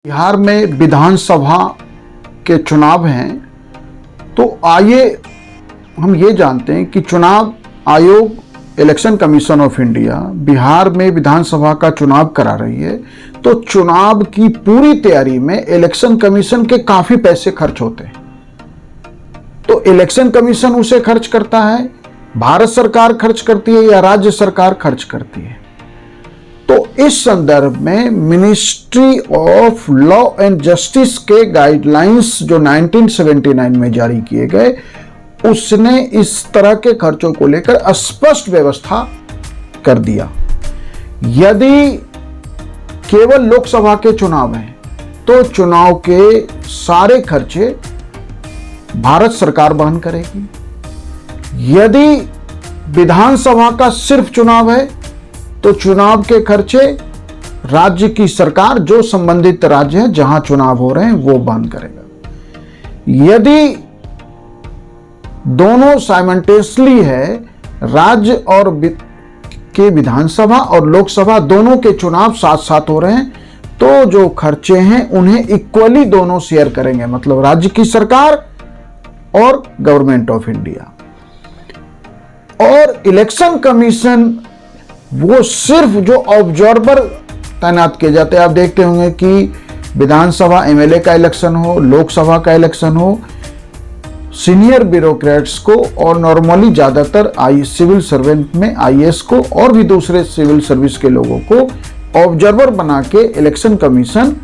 बिहार में विधानसभा के चुनाव हैं, तो आइए हम ये जानते हैं कि चुनाव आयोग election commission of India Bihar में विधानसभा का चुनाव करा रही है। तो चुनाव की पूरी तैयारी में इलेक्शन कमीशन के काफी पैसे खर्च होते हैं। तो इलेक्शन कमीशन उसे खर्च करता है, भारत सरकार खर्च करती है या राज्य सरकार खर्च करती है। तो इस संदर्भ में ministry of law and justice के गाइडलाइंस जो 1979 में जारी किए गए, उसने इस तरह के खर्चों को लेकर स्पष्ट व्यवस्था कर दिया। यदि केवल लोकसभा के चुनाव हैं तो चुनाव के सारे खर्चे भारत सरकार वहन करेगी। यदि विधानसभा का सिर्फ चुनाव है तो चुनाव के खर्चे राज्य की सरकार, जो संबंधित राज्य है जहां चुनाव हो रहे हैं, वो वहन करेगा। यदि दोनों साइमल्टेनियसली है, राज्य और के विधानसभा और लोकसभा दोनों के चुनाव साथ साथ हो रहे हैं, तो जो खर्चे हैं उन्हें इक्वली दोनों शेयर करेंगे, मतलब राज्य की सरकार और गवर्नमेंट ऑफ इंडिया। और इलेक्शन कमीशन वो सिर्फ जो ऑब्जर्वर तैनात किए जाते हैं, आप देखते होंगे कि विधानसभा एमएलए का इलेक्शन हो, लोकसभा का इलेक्शन हो, सीनियर ब्यूरोक्रेट्स को और नॉर्मली ज्यादातर सिविल सर्वेंट में आईएएस को और भी दूसरे सिविल सर्विस के लोगों को ऑब्जर्वर बना के इलेक्शन कमीशन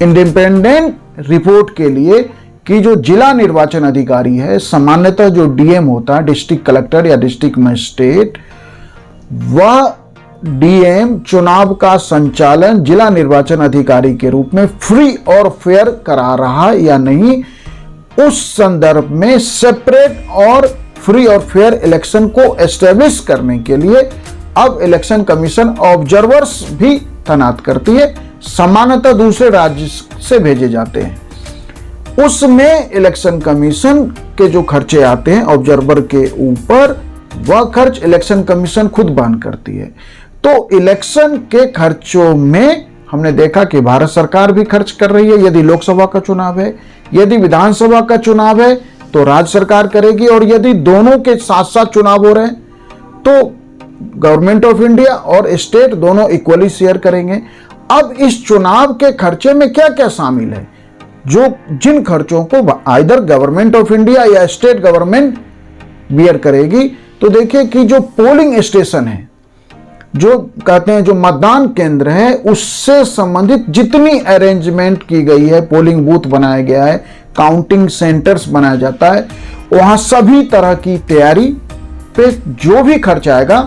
इंडिपेंडेंट रिपोर्ट के लिए कि जो जिला निर्वाचन अधिकारी है, सामान्यतः जो डीएम होता है, डिस्ट्रिक्ट कलेक्टर या डिस्ट्रिक्ट मजिस्ट्रेट, वह डीएम चुनाव का संचालन जिला निर्वाचन अधिकारी के रूप में फ्री और फेयर करा रहा है या नहीं, उस संदर्भ में सेपरेट और फ्री और फेयर इलेक्शन को एस्टेब्लिश करने के लिए अब इलेक्शन कमीशन ऑब्जर्वर्स भी तैनात करती है। सामान्यतः दूसरे राज्य से भेजे जाते हैं। उसमें इलेक्शन कमीशन के जो खर्चे आते हैं ऑब्जर्वर के ऊपर, वह खर्च इलेक्शन कमीशन खुद वहन करती है। तो इलेक्शन के खर्चों में हमने देखा कि भारत सरकार भी खर्च कर रही है। यदि लोकसभा का चुनाव है, यदि विधानसभा का चुनाव है तो राज्य सरकार करेगी, और यदि दोनों के साथ साथ चुनाव हो रहे हैं तो गवर्नमेंट ऑफ इंडिया और स्टेट दोनों इक्वली शेयर करेंगे। अब इस चुनाव के खर्चे में क्या क्या शामिल है, जो जिन खर्चों को आइदर गवर्नमेंट ऑफ इंडिया या स्टेट गवर्नमेंट बियर करेगी, तो देखिए कि जो पोलिंग स्टेशन है, जो कहते हैं जो मतदान केंद्र है, उससे संबंधित जितनी अरेंजमेंट की गई है, पोलिंग बूथ बनाया गया है, काउंटिंग सेंटर्स बनाया जाता है, वहां सभी तरह की तैयारी पे जो भी खर्च आएगा,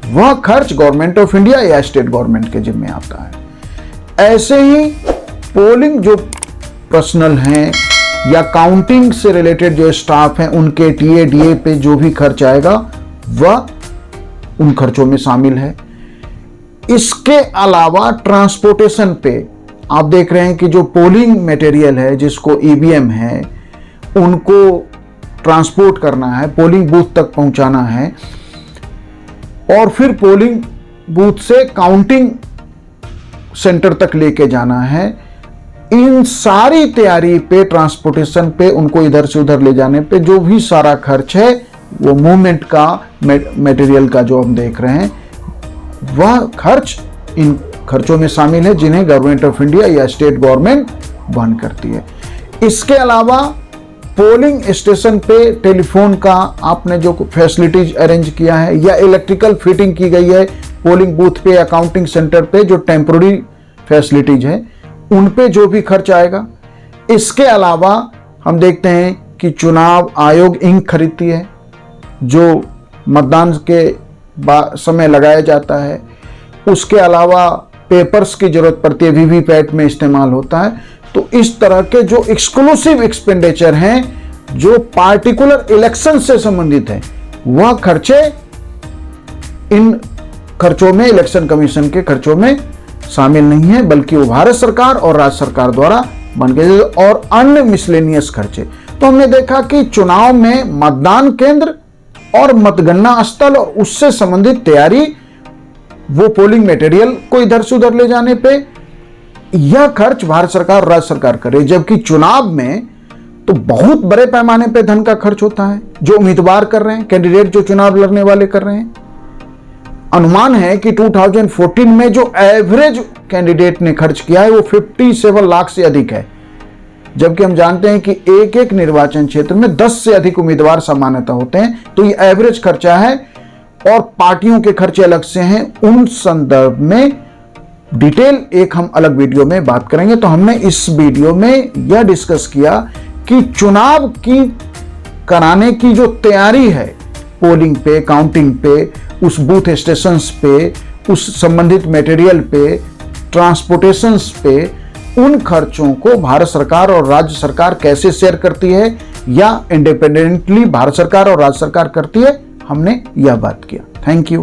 वह खर्च गवर्नमेंट ऑफ इंडिया या स्टेट गवर्नमेंट के जिम्मे आता है। ऐसे ही पोलिंग जो पर्सनल हैं या काउंटिंग से रिलेटेड जो स्टाफ हैं, उनके टीए डीए पे जो भी खर्च आएगा, वह उन खर्चों में शामिल है। इसके अलावा ट्रांसपोर्टेशन पे आप देख रहे हैं कि जो पोलिंग मटेरियल है, जिसको ईवीएम है, उनको ट्रांसपोर्ट करना है, पोलिंग बूथ तक पहुंचाना है, और फिर पोलिंग बूथ से काउंटिंग सेंटर तक लेके जाना है। इन सारी तैयारी पे, ट्रांसपोर्टेशन पे, उनको इधर से उधर ले जाने पे जो भी सारा खर्च है, वो मूवमेंट का मटेरियल का जो हम देख रहे हैं, वह खर्च इन खर्चों में शामिल है, जिन्हें गवर्नमेंट ऑफ इंडिया या स्टेट गवर्नमेंट वहन करती है। इसके अलावा पोलिंग स्टेशन पे टेलीफोन का आपने जो फैसिलिटीज अरेंज किया है, या इलेक्ट्रिकल फिटिंग की गई है पोलिंग बूथ पे या काउंटिंग सेंटर पे, जो टेम्पोररी फैसिलिटीज है, उन पे जो भी खर्च आएगा। इसके अलावा हम देखते हैं कि चुनाव आयोग इंक खरीदती है, जो मतदान के समय लगाया जाता है। उसके अलावा पेपर्स की जरूरत पड़ती है, वीवीपैट में इस्तेमाल होता है। तो इस तरह के जो एक्सक्लूसिव एक्सपेंडिचर हैं, जो पार्टिकुलर इलेक्शन से संबंधित है, वह खर्चे इन खर्चों में, इलेक्शन कमीशन के खर्चों में शामिल नहीं है, बल्कि वो भारत सरकार और राज्य सरकार द्वारा बन गए। और अन्य मिसलेनियस खर्चे, तो हमने देखा कि चुनाव में मतदान केंद्र और मतगणना स्थल और उससे संबंधित तैयारी, वो पोलिंग मटेरियल को इधर से उधर ले जाने पे, यह खर्च भारत सरकार और राज्य सरकार करे, जबकि चुनाव में तो बहुत बड़े पैमाने पे धन का खर्च होता है जो उम्मीदवार कर रहे हैं, कैंडिडेट जो चुनाव लड़ने वाले कर रहे हैं। अनुमान है कि 2014 में जो एवरेज कैंडिडेट ने खर्च किया है वो 57 लाख से अधिक है, जबकि हम जानते हैं कि एक एक निर्वाचन क्षेत्र में 10 से अधिक उम्मीदवार सामान्यतः होते हैं। तो ये एवरेज खर्चा है और पार्टियों के खर्चे अलग से हैं। उन संदर्भ में डिटेल एक हम अलग वीडियो में बात करेंगे। तो हमने इस वीडियो में यह डिस्कस किया कि चुनाव की कराने की जो तैयारी है, पोलिंग पे, काउंटिंग पे, उस बूथ स्टेशंस पे, उस संबंधित मटेरियल पे, ट्रांसपोर्टेशंस पे, उन खर्चों को भारत सरकार और राज्य सरकार कैसे शेयर करती है या इंडिपेंडेंटली भारत सरकार और राज्य सरकार करती है, हमने यह बात किया। Thank you.